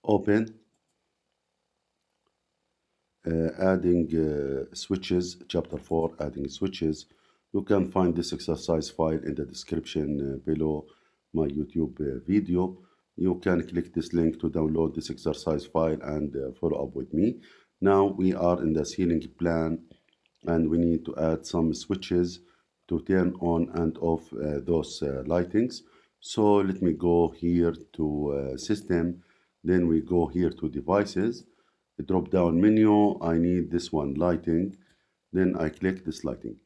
open, adding switches, chapter 4, adding switches. You can find this exercise file in the description below my YouTube video. You can click this link to download this exercise file and follow up with me. Now we are in the ceiling plan and we need to add some switches to turn on and off those lightings. So let me go here to system, then we go here to devices, the drop down menu, I need this one, lighting, then I click this lighting.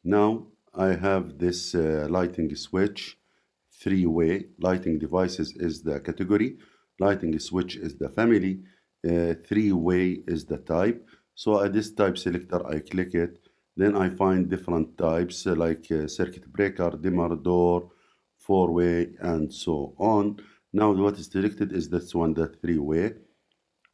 Now I have this lighting switch, three-way. Lighting devices is the category, lighting switch is the family, three-way is the type. So at this type selector I click it, then I find different types like circuit breaker, dimmer, door, four-way, and so on. Now what is selected is this one, the three-way.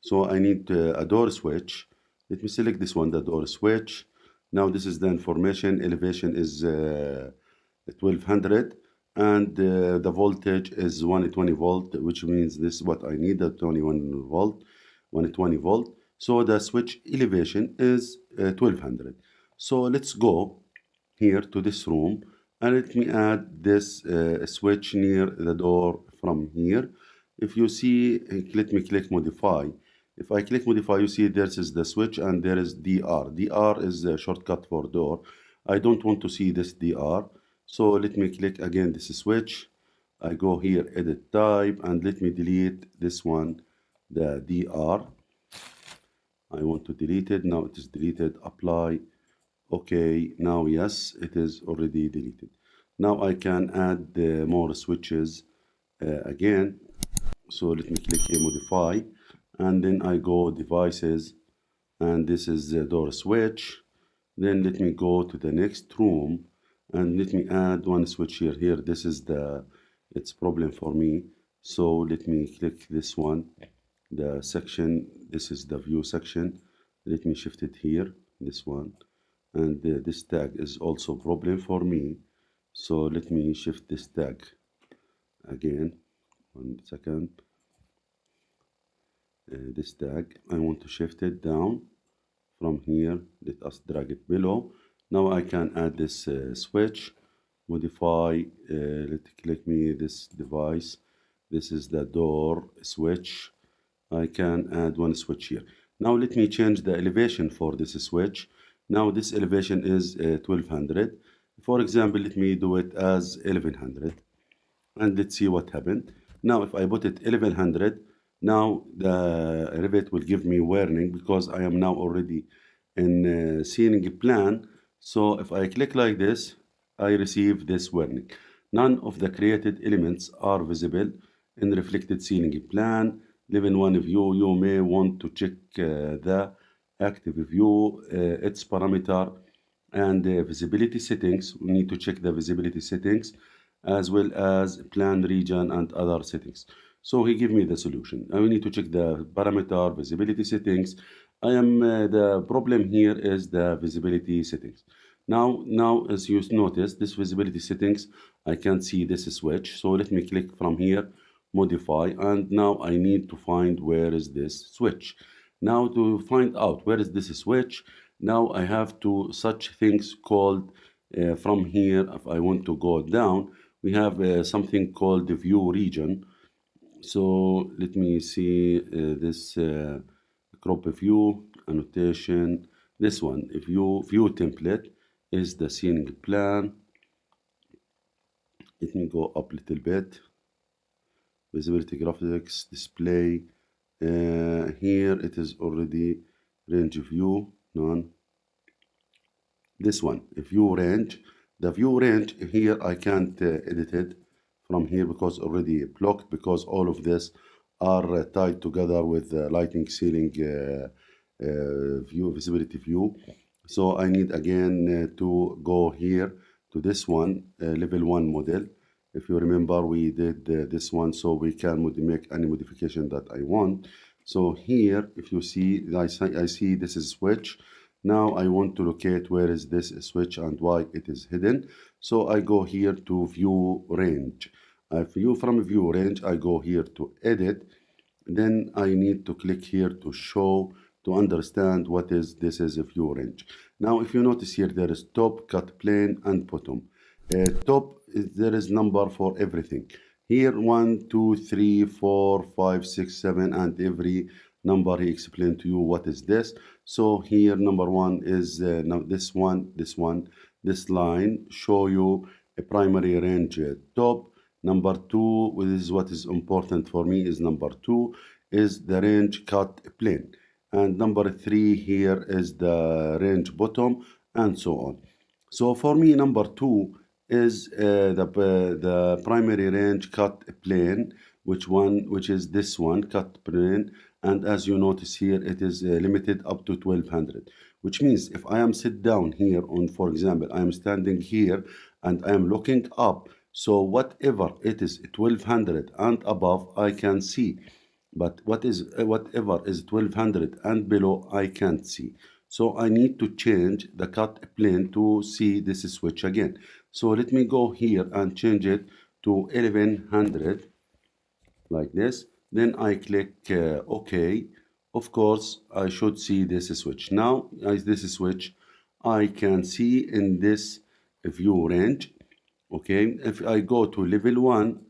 So I need a door switch. Let me select this one, the door switch. Now this is the information. Elevation is 1200 and the voltage is 120 volt, which means this is what I need, the 21 volt, 120 volt. So the switch elevation is 1200. So let's go here to this room and let me add this switch near the door from here. If you see, let me click modify. If I click modify, you see this is the switch and there is DR. DR is a shortcut for door. I don't want to see this DR. So let me click again this switch. I go here, edit type, and let me delete this one, the DR. I want to delete it. Now it is deleted. Apply. Okay, now yes, it is already deleted. Now I can add more switches again. So let me click here, modify, and then I go devices, and this is the door switch. Then let me go to the next room and let me add one switch here. Here, this is it's problem for me. So let me click this one, the section. This is the view section. Let me shift it here, this one. And this tag is also problem for me. So let me shift this tag again. 1 second. This tag, I want to shift it down from here. Let us drag it below. Now I can add this switch, modify, let's click me this device. This is the door switch. I can add one switch here. Now let me change the elevation for this switch. Now this elevation is 1200. For example, let me do it as 1100. And let's see what happened. Now if I put it 1100, now the Revit will give me warning because I am now already in ceiling plan. So if I click like this, I receive this warning. None of the created elements are visible in reflected ceiling plan. Level 1 view, you may want to check the active view, its parameter, and visibility settings. We need to check the visibility settings as well as plan region and other settings. So he gave me the solution. I need to check the parameter, visibility settings. The problem here is the visibility settings. Now, as you notice, this visibility settings, I can't see this switch. So let me click from here, modify, and now I need to find where is this switch. Now to find out where is this switch, now I have to such things called from here. If I want to go down, we have something called the view region. So let me see this crop view annotation. This one, if view template is the ceiling plan. Let me go up a little bit. Visibility graphics display. Here it is already range view, none. This one, view range. The view range here I can't edit it from here because already blocked, because all of this are tied together with the lighting ceiling view, visibility view. So I need again to go here to this one, level 1 model. If you remember, we did this one, so we can make any modification that I want. So here, if you see, I see this is switch. Now I want to locate where is this switch and why it is hidden. So I go here to view range. From view range, I go here to edit. then I need to click here to show, to understand what is this is a view range. Now if you notice here, there is top, cut plane, and bottom. Top, there is number for everything. Here 1, 2, 3, 4, 5, 6, 7, and every number he explained to you what is this. So here number 1 is now this one, this line show you a primary range top. Number 2, this is what is important for me, is number 2 is the range cut plane, and number 3 here is the range bottom, and so on. So for me, number 2 is the primary range cut plane, which is this one, cut plane, and as you notice here, it is limited up to 1200, which means if I am sit down here on, for example, I am standing here and I am looking up, so whatever it is 1200 and above, I can see. But whatever is 1200 and below, I can't see. So I need to change the cut plane to see this switch again. So let me go here and change it to 1100 like this. Then I click OK. Of course, I should see this switch. Now, as this switch, I can see in this view range. Okay, if I go to level 1,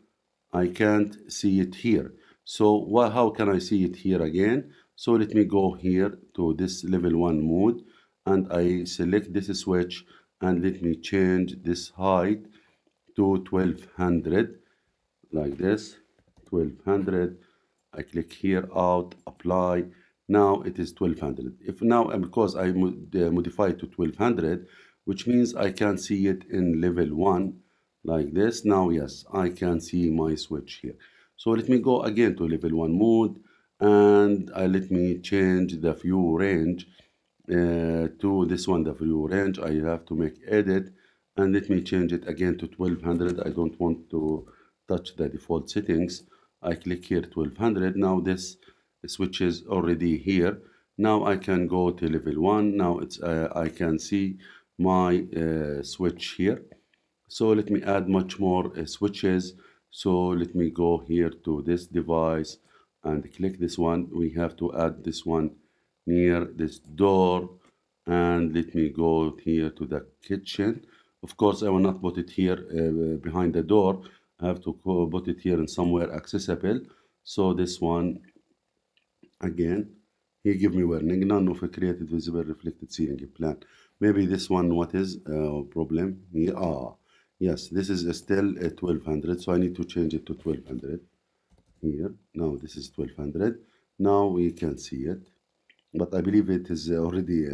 I can't see it here. So how can I see it here again? So let me go here to this level 1 mode, and I select this switch, and let me change this height to 1200 like this. 1200. I click here, out, apply. Now it is 1200. If now, because I modify it to 1200, which means I can see it in level 1 like this. Now, yes, I can see my switch here. So let me go again to level 1 mode, and let me change the view range to this one, the view range. I have to make edit, and let me change it again to 1200. I don't want to touch the default settings. I click here 1200. Now this switch is already here. Now I can go to level 1. Now it's I can see my switch here. So let me add much more switches. So let me go here to this device and click this one. We have to add this one near this door, and let me go here to the kitchen. Of course, I will not put it here behind the door. I have to put it here in somewhere accessible. So this one, again, he give me warning, none of a created visible reflected ceiling plan. Maybe this one, what is problem here? Yes, this is still 1200, so I need to change it to 1200 here. Now this is 1200. Now we can see it, but I believe it is already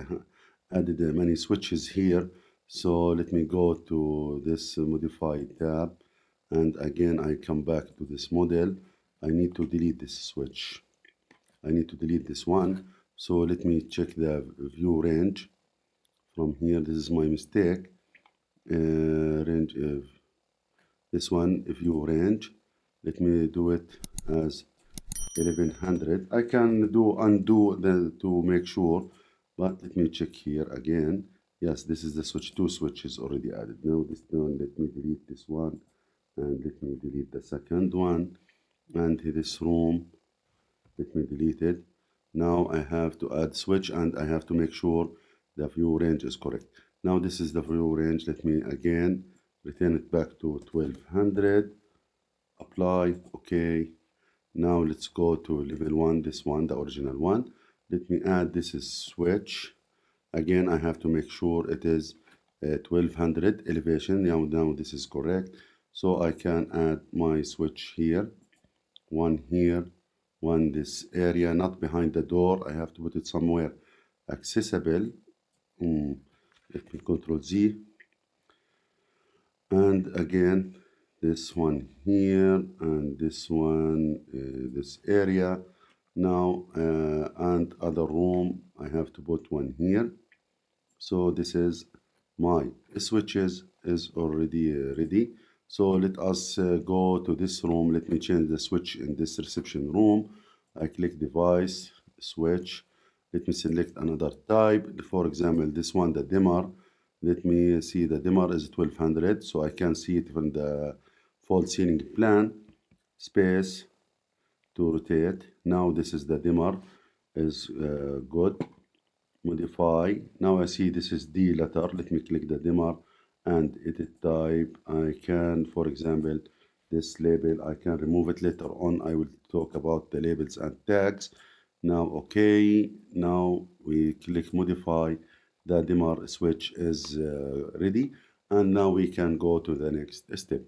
added many switches here. So let me go to this modify tab, and again I come back to this model. I need to delete this switch. I need to delete this one. So let me check the view range from here. This is my mistake. Range of this one, view range. Let me do it as 1100. I can do undo to make sure, but let me check here again. Yes, this is the switch. Two switches already added. Now this one, let me delete this one, and let me delete the second one, and this room, let me delete it. Now I have to add switch, and I have to make sure the view range is correct. Now this is the view range. Let me again return it back to 1200. Apply. Okay. Now let's go to level 1, this one, the original one. Let me add this is switch. Again, I have to make sure it is 1200 elevation. Now this is correct. So I can add my switch here, one here, one this area, not behind the door. I have to put it somewhere accessible. Let me Control Z. And again, this one here, and this one, this area. Now, and other room, I have to put one here. So this is my switches is already ready. So let us go to this room. Let me change the switch in this reception room. I click device, switch. Let me select another type. For example, this one, the dimmer. Let me see, the dimmer is 1200, so I can see it from the false ceiling plan. Space, to rotate. Now this is the dimmer is good. Modify. Now I see this is D letter. Let me click the dimmer and edit type. I can, for example, this label, I can remove it later on. I will talk about the labels and tags. Now, okay. Now we click modify. The dimmer switch is ready. And now we can go to the next step.